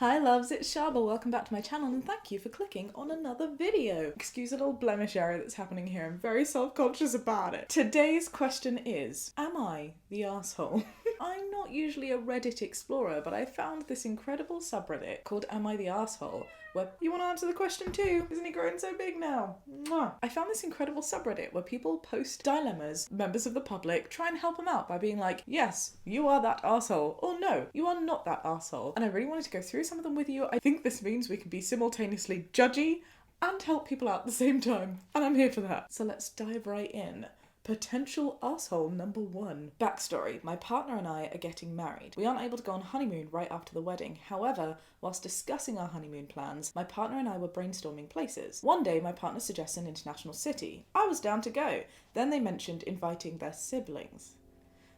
Hi loves, it's Shaaba. Welcome back to my channel and thank you for clicking on another video. Excuse a little blemish area that's happening here. I'm very self-conscious about it. Today's question is, am I the arsehole? I'm not usually a Reddit explorer, but I found this incredible subreddit called Am I the Arsehole? Where you want to answer the question too. Isn't he growing so big now? Mwah. I found this incredible subreddit where people post dilemmas, members of the public try and help them out by being like, yes, you are that arsehole, or no, you are not that arsehole. And I really wanted to go through some of them with you. I think this means we can be simultaneously judgy and help people out at the same time. And I'm here for that. So let's dive right in. Potential arsehole number 1. Backstory. My partner and I are getting married. We aren't able to go on honeymoon right after the wedding. However, whilst discussing our honeymoon plans, my partner and I were brainstorming places. One day, my partner suggested an international city. I was down to go. Then they mentioned inviting their siblings.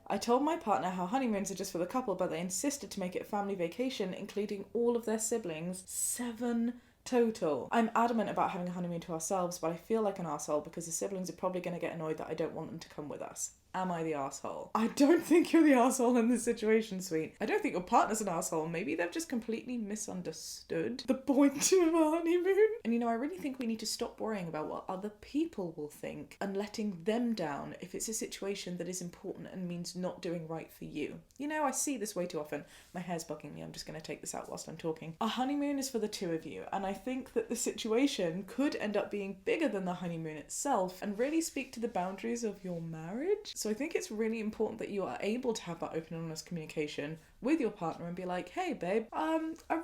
I told my partner how honeymoons are just for the couple, but they insisted to make it a family vacation, including all of their siblings. 7 total. I'm adamant about having a honeymoon to ourselves, but I feel like an arsehole because the siblings are probably going to get annoyed that I don't want them to come with us. Am I the arsehole? I don't think you're the arsehole in this situation, sweet. I don't think your partner's an arsehole. Maybe they've just completely misunderstood the point of a honeymoon. And I really think we need to stop worrying about what other people will think and letting them down if it's a situation that is important and means not doing right for you. I see this way too often. My hair's bugging me. I'm just going to take this out whilst I'm talking. A honeymoon is for the two of you, and I think that the situation could end up being bigger than the honeymoon itself and really speak to the boundaries of your marriage. So I think it's really important that you are able to have that open and honest communication with your partner and be like, hey babe, I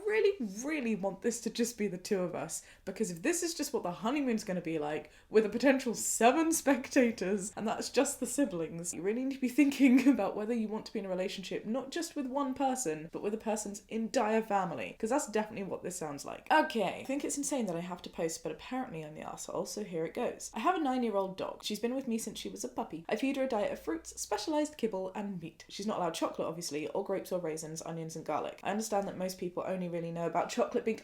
really want this to just be the two of us, because if this is just what the honeymoon's going to be like with a potential 7 spectators and that's just the siblings, you really need to be thinking about whether you want to be in a relationship not just with one person but with a person's entire family, because that's definitely what this sounds like. Okay, I think it's insane that I have to post, but apparently I'm the arsehole, so here it goes. I have a 9-year-old dog. She's been with me since she was a puppy. I feed her a diet of fruits, specialised kibble and meat. She's not allowed chocolate obviously, or grapes or raisins, onions and garlic. I understand that most people only really know about chocolate being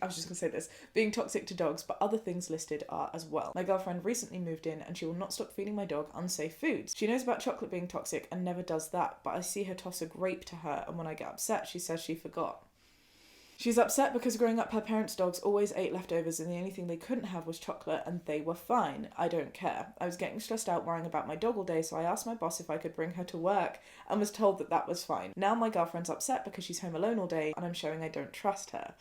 toxic to dogs, but other things listed are as well. My girlfriend recently moved in and she will not stop feeding my dog unsafe foods. She knows about chocolate being toxic and never does that, but I see her toss a grape to her, and when I get upset she says she forgot. She's upset because growing up her parents' dogs always ate leftovers and the only thing they couldn't have was chocolate, and they were fine. I don't care. I was getting stressed out worrying about my dog all day, so I asked my boss if I could bring her to work and was told that that was fine. Now my girlfriend's upset because she's home alone all day and I'm showing I don't trust her.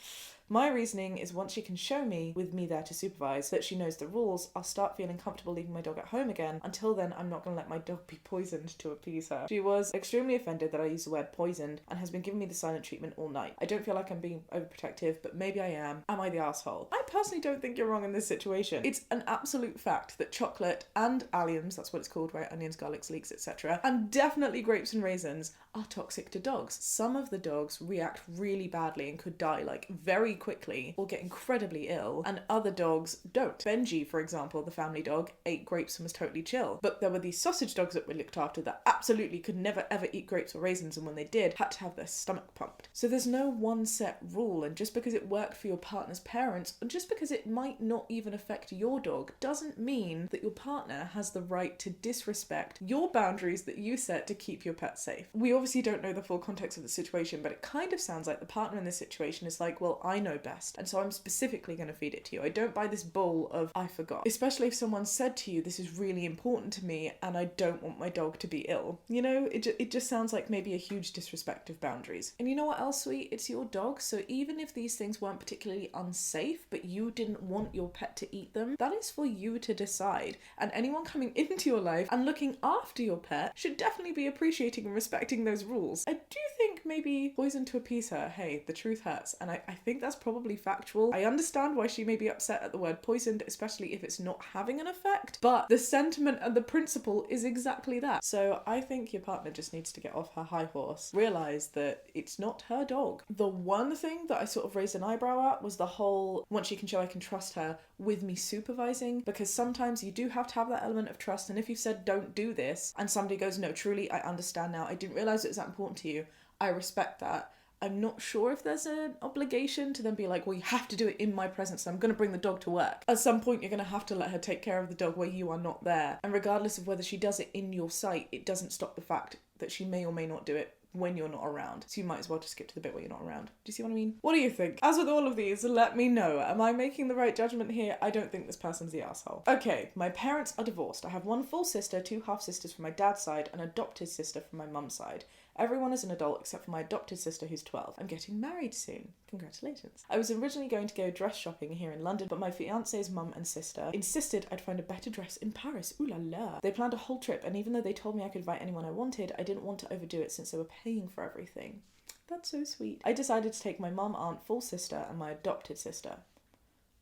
My reasoning is once she can show me, with me there to supervise, that she knows the rules, I'll start feeling comfortable leaving my dog at home again. Until then, I'm not going to let my dog be poisoned to appease her. She was extremely offended that I used the word poisoned and has been giving me the silent treatment all night. I don't feel like I'm being overprotective, but maybe I am. Am I the arsehole? I personally don't think you're wrong in this situation. It's an absolute fact that chocolate and alliums, that's what it's called, right? Onions, garlics, leeks, etc., and definitely grapes and raisins are toxic to dogs. Some of the dogs react really badly and could die very quickly or get incredibly ill, and other dogs don't. Benji, for example, the family dog, ate grapes and was totally chill, but there were these sausage dogs that we looked after that absolutely could never ever eat grapes or raisins, and when they did, had to have their stomach pumped. So there's no one set rule, and just because it worked for your partner's parents, or just because it might not even affect your dog, doesn't mean that your partner has the right to disrespect your boundaries that you set to keep your pet safe. We obviously don't know the full context of the situation, but it kind of sounds like the partner in this situation is like, well, I know best, and so I'm specifically going to feed it to you. I don't buy this bull of I forgot, especially if someone said to you, this is really important to me and I don't want my dog to be ill. It just sounds like maybe a huge disrespect of boundaries. And you know what else, sweet? It's your dog, so even if these things weren't particularly unsafe but you didn't want your pet to eat them, that is for you to decide, and anyone coming into your life and looking after your pet should definitely be appreciating and respecting those rules. I do think maybe poison to appease her, hey, the truth hurts, and I think that's probably factual. I understand why she may be upset at the word poisoned, especially if it's not having an effect, but the sentiment and the principle is exactly that. So I think your partner just needs to get off her high horse, realize that it's not her dog. The one thing that I sort of raised an eyebrow at was the whole, once she can show I can trust her, with me supervising, because sometimes you do have to have that element of trust, and if you've said don't do this and somebody goes, no, truly, I understand now, I didn't realize it was that important to you, I respect that. I'm not sure if there's an obligation to then be like, well, you have to do it in my presence, so I'm going to bring the dog to work. At some point, you're going to have to let her take care of the dog where you are not there. And regardless of whether she does it in your sight, it doesn't stop the fact that she may or may not do it when you're not around. So you might as well just skip to the bit where you're not around. Do you see what I mean? What do you think? As with all of these, let me know. Am I making the right judgment here? I don't think this person's the asshole. Okay, my parents are divorced. I have one full sister, two half-sisters from my dad's side, an adopted sister from my mum's side. Everyone is an adult except for my adopted sister who's 12. I'm getting married soon. Congratulations. I was originally going to go dress shopping here in London, but my fiance's mum and sister insisted I'd find a better dress in Paris. Ooh la la. They planned a whole trip, and even though they told me I could invite anyone I wanted, I didn't want to overdo it since they were paying for everything. That's so sweet. I decided to take my mum, aunt, full sister, and my adopted sister.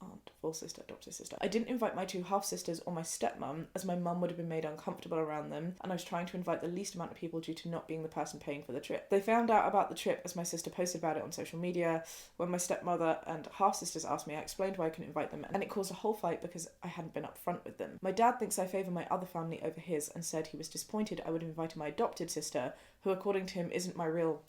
Aunt, full sister, adopted sister. I didn't invite my two half-sisters or my stepmum, as my mum would have been made uncomfortable around them, and I was trying to invite the least amount of people due to not being the person paying for the trip. They found out about the trip as my sister posted about it on social media. When my stepmother and half-sisters asked me, I explained why I couldn't invite them, and it caused a whole fight because I hadn't been upfront with them. My dad thinks I favour my other family over his, and said he was disappointed I would have invited my adopted sister, who according to him isn't my real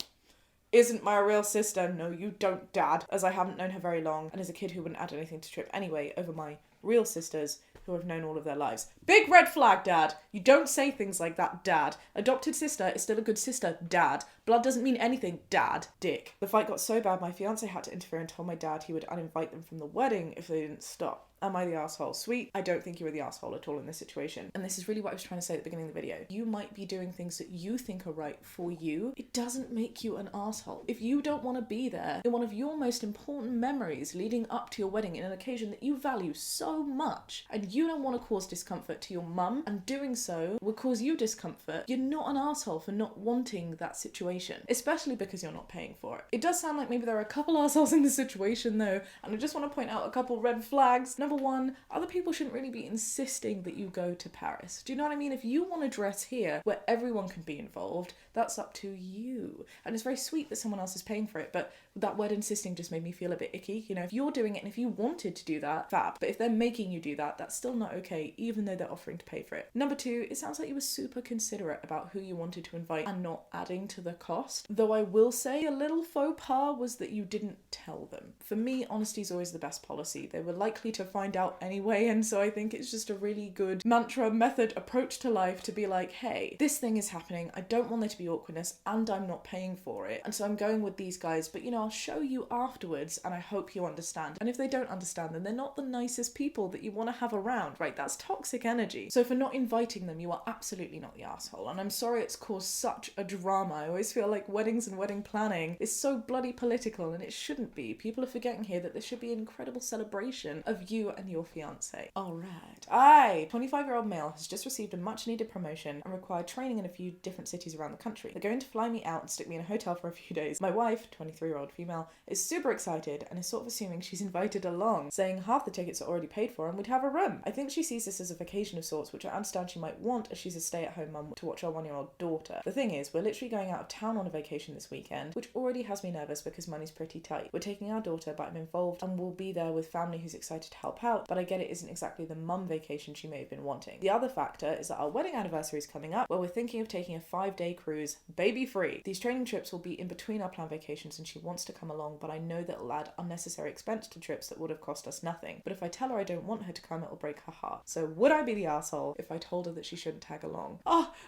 sister. No, you don't, Dad, as I haven't known her very long, and as a kid who wouldn't add anything to trip anyway, over my real sisters who I've known all of their lives. Big red flag, Dad. You don't say things like that, Dad. Adopted sister is still a good sister, Dad. Blood doesn't mean anything, Dad. Dick. The fight got so bad my fiance had to interfere and told my dad he would uninvite them from the wedding if they didn't stop. Am I the asshole? Sweet. I don't think you were the asshole at all in this situation. And this is really what I was trying to say at the beginning of the video. You might be doing things that you think are right for you. It doesn't make you an asshole. If you don't want to be there in one of your most important memories leading up to your wedding in an occasion that you value so much, and you don't want to cause discomfort to your mum, and doing so will cause you discomfort, you're not an asshole for not wanting that situation, especially because you're not paying for it. It does sound like maybe there are a couple assholes in this situation though, and I just want to point out a couple red flags. Number one, other people shouldn't really be insisting that you go to Paris. Do you know what I mean? If you want to dress here where everyone can be involved, that's up to you. And it's very sweet that someone else is paying for it, but that word insisting just made me feel a bit icky. You know, if you're doing it and if you wanted to do that, fab. But if they're making you do that, that's still not okay, even though they're offering to pay for it. Number two, it sounds like you were super considerate about who you wanted to invite and not adding to the cost. Though I will say a little faux pas was that you didn't tell them. For me, honesty is always the best policy. They were likely to find out anyway, and so I think it's just a really good mantra, method, approach to life to be like, hey, this thing is happening, I don't want there to be awkwardness, and I'm not paying for it, and so I'm going with these guys, but you know, I'll show you afterwards, and I hope you understand. And if they don't understand, then they're not the nicest people that you want to have around, right? That's toxic energy. So for not inviting them, you are absolutely not the asshole, and I'm sorry it's caused such a drama. I always feel like weddings and wedding planning is so bloody political, and it shouldn't be. People are forgetting here that there should be an incredible celebration of you and your fiance. Alright. 25-year-old male has just received a much needed promotion and required training in a few different cities around the country. They're going to fly me out and stick me in a hotel for a few days. My wife, 23-year-old female, is super excited and is sort of assuming she's invited along, saying half the tickets are already paid for and we'd have a room. I think she sees this as a vacation of sorts, which I understand she might want as she's a stay-at-home mum to watch her 1-year-old daughter. The thing is, we're literally going out of town on a vacation this weekend, which already has me nervous because money's pretty tight. We're taking our daughter, but I'm involved and we'll be there with family who's excited to help out, but I get it isn't exactly the mum vacation she may have been wanting. The other factor is that our wedding anniversary is coming up, where we're thinking of taking a 5-day cruise, baby free. These training trips will be in between our planned vacations and she wants to come along, but I know that it'll add unnecessary expense to trips that would have cost us nothing. But if I tell her I don't want her to come, it'll break her heart. So would I be the asshole if I told her that she shouldn't tag along?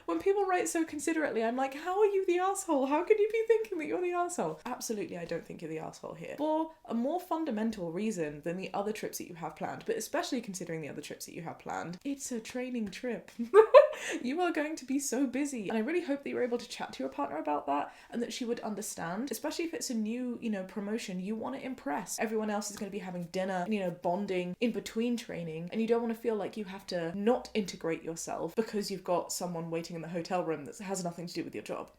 When people write so considerately, I'm like, how are you the asshole? How can you be thinking that you're the asshole? Absolutely, I don't think you're the asshole here. For a more fundamental reason than the other trips that you have planned, but especially considering the other trips that you have planned, it's a training trip. You are going to be so busy. And I really hope that you were able to chat to your partner about that and that she would understand, especially if it's a new, promotion. You want to impress. Everyone else is going to be having dinner, bonding in between training, and you don't want to feel like you have to not integrate yourself because you've got someone waiting in the hotel room that has nothing to do with your job.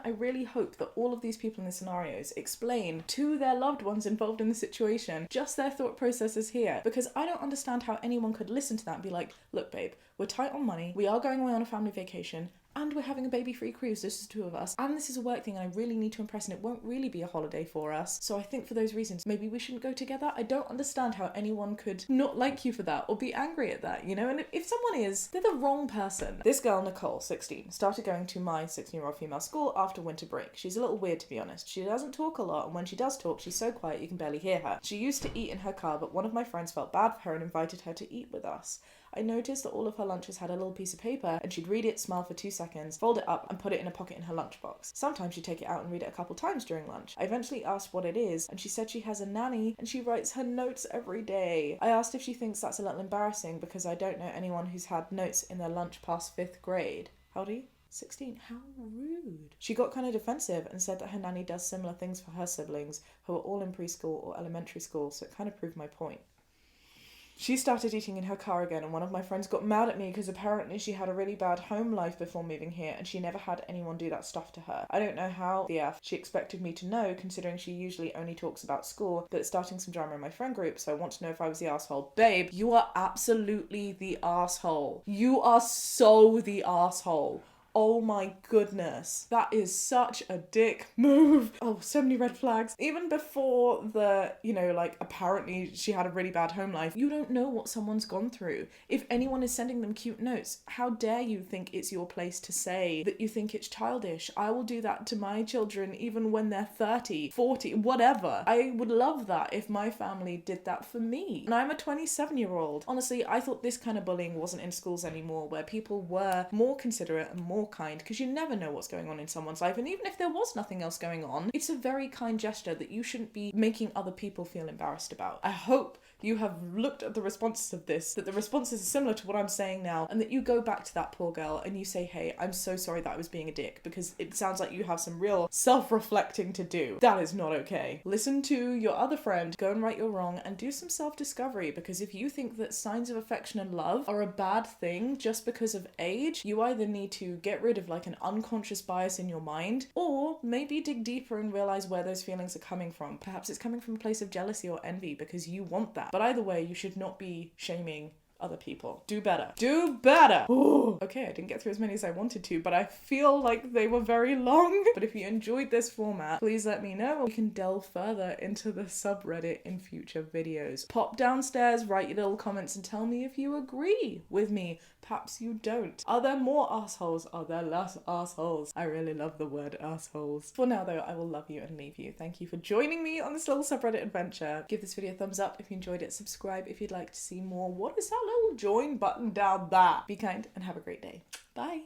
I really hope that all of these people in the scenarios explain to their loved ones involved in the situation just their thought processes here, because I don't understand how anyone could listen to that and be like, look babe, we're tight on money, we are going away on a family vacation, and we're having a baby-free cruise, this is 2 of us, and this is a work thing and I really need to impress and it won't really be a holiday for us, so I think for those reasons maybe we shouldn't go together. I don't understand how anyone could not like you for that or be angry at that, and if someone is, they're the wrong person. This girl, Nicole, 16, started going to my 16-year-old female school after winter break. She's a little weird, to be honest. She doesn't talk a lot, and when she does talk, she's so quiet you can barely hear her. She used to eat in her car, but one of my friends felt bad for her and invited her to eat with us. I noticed that all of her lunches had a little piece of paper and she'd read it, smile for 2 seconds, fold it up and put it in a pocket in her lunchbox. Sometimes she'd take it out and read it a couple times during lunch. I eventually asked what it is and she said she has a nanny and she writes her notes every day. I asked if she thinks that's a little embarrassing because I don't know anyone who's had notes in their lunch past 5th grade. How old are you? 16. How rude. She got kind of defensive and said that her nanny does similar things for her siblings who are all in preschool or elementary school, so it kind of proved my point. She started eating in her car again and one of my friends got mad at me because apparently she had a really bad home life before moving here and she never had anyone do that stuff to her. I don't know how the F she expected me to know considering she usually only talks about school, but it's starting some drama in my friend group, so I want to know if I was the asshole. Babe, you are absolutely the asshole. You are so the asshole. Oh my goodness. That is such a dick move. Oh, so many red flags. Even before the, apparently she had a really bad home life, you don't know what someone's gone through. If anyone is sending them cute notes, how dare you think it's your place to say that you think it's childish? I will do that to my children even when they're 30, 40, whatever. I would love that if my family did that for me. And I'm a 27-year-old. Honestly, I thought this kind of bullying wasn't in schools anymore, where people were more considerate and more kind, because you never know what's going on in someone's life, and even if there was nothing else going on, it's a very kind gesture that you shouldn't be making other people feel embarrassed about. I hope you have looked at the responses of this, that the responses are similar to what I'm saying now, and that you go back to that poor girl and you say, hey, I'm so sorry that I was being a dick, because it sounds like you have some real self-reflecting to do. That is not okay. Listen to your other friend, go and right your wrong, and do some self-discovery, because if you think that signs of affection and love are a bad thing just because of age, you either need to get rid of an unconscious bias in your mind, or maybe dig deeper and realize where those feelings are coming from. Perhaps it's coming from a place of jealousy or envy because you want that. But either way, you should not be shaming other people. Do better. Do better! Ooh. Okay, I didn't get through as many as I wanted to, but I feel like they were very long. But if you enjoyed this format, please let me know. We can delve further into the subreddit in future videos. Pop downstairs, write your little comments and tell me if you agree with me. Perhaps you don't. Are there more assholes? Are there less assholes? I really love the word assholes. For now though, I will love you and leave you. Thank you for joining me on this little subreddit adventure. Give this video a thumbs up if you enjoyed it. Subscribe if you'd like to see more. What is that little join button down there? Be kind and have a great day. Bye.